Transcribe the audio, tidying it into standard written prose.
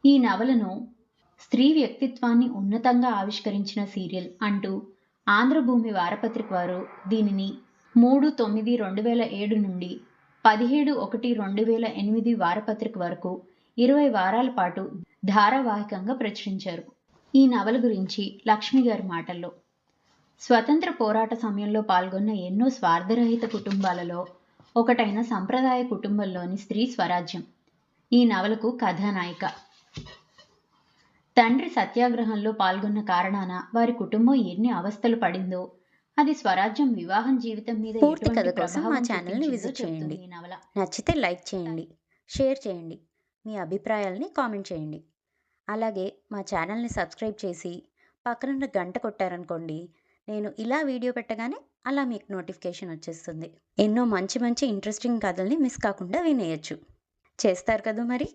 ఈ నవలను స్త్రీ వ్యక్తిత్వాన్ని ఉన్నతంగా ఆవిష్కరించిన సీరియల్ అంటూ ఆంధ్రభూమి వారపత్రిక వారు దీనిని 3/9/2007 నుండి 17/1/2008 వారపత్రిక వరకు 20 వారాల పాటు ధారావాహికంగా ప్రచురించారు. ఈ నవల గురించి లక్ష్మి గారి మాటల్లో: స్వతంత్ర పోరాట సమయంలో పాల్గొన్న ఎన్నో స్వార్థరహిత కుటుంబాలలో ఒకటైన సంప్రదాయ కుటుంబంలోని స్త్రీ స్వరాజ్యం ఈ నవలకు కథానాయిక. తండ్రి సత్యాగ్రహంలో పాల్గొన్న కారణాన వారి కుటుంబం ఎన్ని అవస్థలు పడిందో, అది స్వరాజ్యం వివాహం జీవితం మీద పూర్తి కథ ఎటువంటి కోసం మా ప్రభావం ఛానల్ని చూపించిందో విజిట్ చేయండి. చెప్తుంది ఈ నవల. నచ్చితే లైక్ చేయండి, షేర్ చేయండి, మీ అభిప్రాయాలని కామెంట్ చేయండి. అలాగే మా ఛానల్ని సబ్స్క్రైబ్ చేసి పక్కనున్న గంట కొట్టారనుకోండి, నేను ఇలా వీడియో పెట్టగానే అలా మీకు నోటిఫికేషన్ వచ్చేస్తుంది. ఎన్నో మంచి మంచి ఇంట్రెస్టింగ్ కథల్ని మిస్ కాకుండా వినేయచ్చు. చేస్తారు కదా మరి.